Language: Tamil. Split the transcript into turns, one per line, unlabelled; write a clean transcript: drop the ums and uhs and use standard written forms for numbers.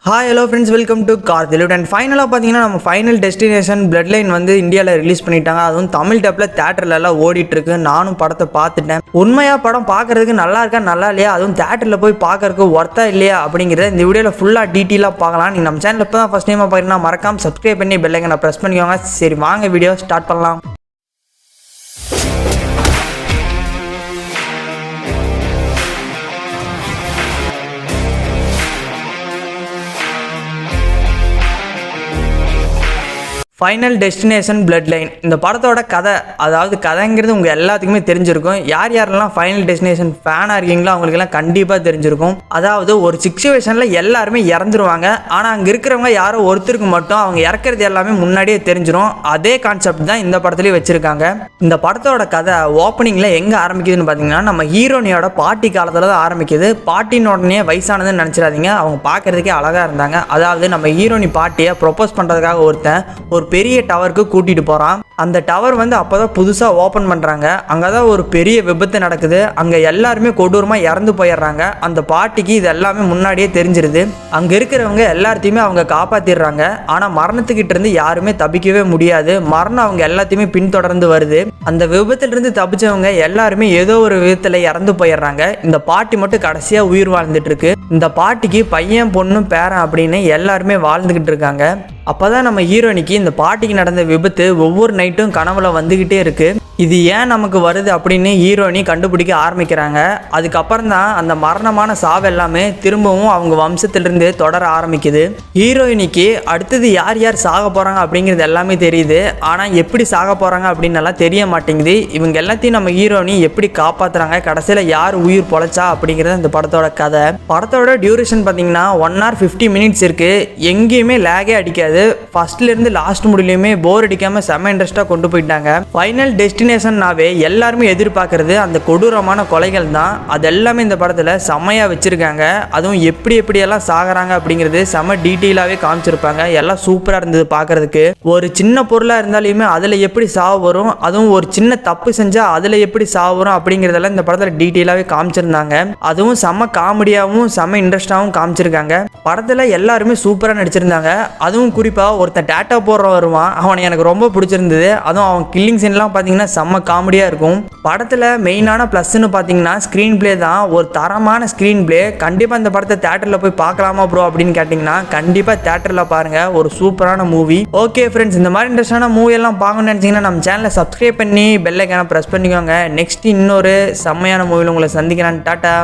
Hi hello friends, welcome to car தெலுட். அண்ட் ஃபைனலாக பார்த்தீங்கன்னா நம்ம ஃபைனல் டெஸ்டினேஷன் பிளட் லைன் வந்து இந்தியாவில் ரிலீஸ் பண்ணிட்டாங்க. அதுவும் தமிழ் டப்பில் தேட்டர்லலாம் ஓடிட்டுருக்கு. நானும் படத்தை பார்த்துட்டேன். உண்மையாக படம் பார்க்குறதுக்கு நல்லா இருக்கா நல்லா இல்லையா, அதுவும் தேட்டரில் போய் பார்க்கறதுக்கு ஒர்த்தா இல்லையா அப்படிங்கிறத இந்த வீடியோவில் ஃபுல்லாக டீட்டெயிலாக பார்க்கலாம். நீங்கள் நம்ம சேனல் இப்போ தான் ஃபஸ்ட் டைமாக பார்க்குறீங்கன்னா மறக்காம சப்ஸ்கிரைப் பண்ணி பெல் ஐக்கனை ப்ரெஸ் பண்ணிக்கோங்க. சரி வாங்க வீடியோ ஸ்டார்ட் பண்ணலாம். ஃபைனல் டெஸ்டினேஷன் பிளட் லைன் இந்த படத்தோட கதை, அதாவது கதைங்கிறது உங்கள் எல்லாத்துக்குமே தெரிஞ்சிருக்கும். யார் யாரெல்லாம் ஃபைனல் டெஸ்டினேஷன் ஃபேனாக இருக்கீங்களோ அவங்களுக்கெல்லாம் கண்டிப்பாக தெரிஞ்சிருக்கும். அதாவது ஒரு சிச்சுவேஷனில் எல்லாருமே இறந்துருவாங்க, ஆனால் அங்கே இருக்கிறவங்க யாரோ ஒருத்தருக்கு மட்டும் அவங்க இறக்குறது எல்லாமே முன்னாடியே தெரிஞ்சிடும். அதே கான்செப்ட் தான் இந்த படத்துலேயும் வச்சுருக்காங்க. இந்த படத்தோட கதை ஓப்பனிங்கில் எங்கே ஆரம்பிக்குதுன்னு பார்த்தீங்கன்னா நம்ம ஹீரோனியோட பாட்டி காலத்தில் தான் ஆரம்பிக்குது. பாட்டின உடனே வயசானதுன்னு நினச்சிடாதீங்க, அவங்க பார்க்குறதுக்கே அழகாக இருந்தாங்க. அதாவது நம்ம ஹீரோனி பாட்டியை ப்ரொப்போஸ் பண்ணுறதுக்காக ஒருத்தன் ஒரு பெரிய டவருக்கு கூட்டிட்டு போறான். அந்த டவர் வந்து அப்பதான் புதுசா ஓபன் பண்றாங்க. அங்கதான் ஒரு பெரிய விபத்து நடக்குது. அங்க எல்லாருமே கொடூரமா இறந்து போயிடுறாங்க. அந்த பாட்டிக்கு இது எல்லாமே முன்னாடியே தெரிஞ்சிருது. அங்க இருக்கிறவங்க எல்லாத்தையுமே அவங்க காப்பாத்திடுறாங்க. ஆனா மரணத்துக்கிட்ட இருந்து யாருமே தப்பிக்கவே முடியாது. மரணம் அவங்க எல்லாத்தையுமே பின்தொடர்ந்து வருது. அந்த விபத்துல இருந்து தப்பிச்சவங்க எல்லாருமே ஏதோ ஒரு விதத்துல இறந்து போயிடுறாங்க. இந்த பாட்டி மட்டும் கடைசியா உயிர் வாழ்ந்துட்டு இருக்கு. இந்த பாட்டிக்கு பையன் பொண்ணும் பேரன் அப்படின்னு எல்லாருமே வாழ்ந்துகிட்டு இருக்காங்க. அப்போதான் நம்ம ஹீரோனிக்கு இந்த பாட்டிக்கு நடந்த விபத்து ஒவ்வொரு நைட்டும் கனவுல வந்துக்கிட்டே இருக்கு. இது ஏன் நமக்கு வருது அப்படின்னு ஹீரோனி கண்டுபிடிக்க ஆரம்பிக்கிறாங்க. அதுக்கப்புறம் தான் அந்த மரணமான சாவு எல்லாமே திரும்பவும் அவங்க வம்சத்திலிருந்து தொடர ஆரம்பிக்குது. ஹீரோயினிக்கு அடுத்தது யார் யார் சாக போகிறாங்க அப்படிங்கிறது எல்லாமே தெரியுது. ஆனால் எப்படி சாக போகிறாங்க அப்படின்னு எல்லாம் தெரிய மாட்டேங்குது. இவங்க எல்லாத்தையும் நம்ம ஹீரோனி எப்படி காப்பாற்றுறாங்க, கடைசியில் யார் உயிர் பொழைச்சா அப்படிங்கிறது இந்த படத்தோட கதை. படத்தோட டியூரேஷன் பார்த்தீங்கன்னா 1 hour 50 minutes இருக்குது. எங்கேயுமே லேகே அடிக்காது. ஃபர்ஸ்ட்லேருந்து லாஸ்ட் முடியலையுமே போர் அடிக்காமல் செம்ம இன்ட்ரெஸ்ட்டாக கொண்டு போயிட்டாங்க. ஃபைனல் டெஸ்டினேஷன்னாவே எல்லாருமே எதிர்பார்க்கறது அந்த கொடூரமான கொலைகள் தான். அது எல்லாமே இந்த படத்தில் செம்மையாக வச்சுருக்காங்க. அதுவும் எப்படியெல்லாம் சாகுறாங்க அப்படிங்கிறது செம்ம டீட்டெயிலாகவே காமிச்சிருப்பாங்க. எல்லாம் சூப்பராக இருந்தது பார்க்குறதுக்கு. ஒரு சின்ன பொருளாக இருந்தாலுமே அதில் எப்படி சாவு வரும், அதுவும் ஒரு சின்ன தப்பு செஞ்சால் அதில் எப்படி சாவு வரும் அப்படிங்கிறதெல்லாம் இந்த படத்தில் டீட்டெயிலாகவே காமிச்சிருந்தாங்க. அதுவும் செம்ம காமெடியாகவும் செம்ம இன்ட்ரெஸ்டாகவும் காமிச்சிருக்காங்க. படத்தில் எல்லாருமே சூப்பராக நடிச்சிருந்தாங்க. அதுவும் குறிப்பாக ஒருத்தன் டேட்டா போடுற வருவான், அவனை எனக்கு ரொம்ப பிடிச்சிருந்தது. அதுவும் அவன் கில்லிங் சீன்லாம் பார்த்தீங்கன்னா செம்ம காமெடியாக இருக்கும். படத்தில் மெயினான ப்ளஸ்ன்னு பார்த்தீங்கன்னா ஸ்க்ரீன் பிளே தான். ஒரு தரமான ஸ்க்ரீன் பிளே. கண்டிப்பாக இந்த படத்தை தேட்டரில் போய் பார்க்கலாமா ப்ரோ அப்படின்னு கேட்டிங்கன்னா கண்டிப்பாக தேட்டரில் பாருங்கள். ஒரு சூப்பரான மூவி. ஓகே ஃப்ரெண்ட்ஸ், இந்த மாதிரி இன்ட்ரெஸ்டான மூவியெல்லாம் பார்க்கணும்னு நினச்சிங்கன்னா நம்ம சேனலை சப்ஸ்கிரைப் பண்ணி பெல் ஐக்கானை ப்ரெஸ் பண்ணிக்கோங்க. நெக்ஸ்ட் இன்னொரு செம்மையான மூவியில் உங்களை சந்திக்கிறேன். டாட்டா.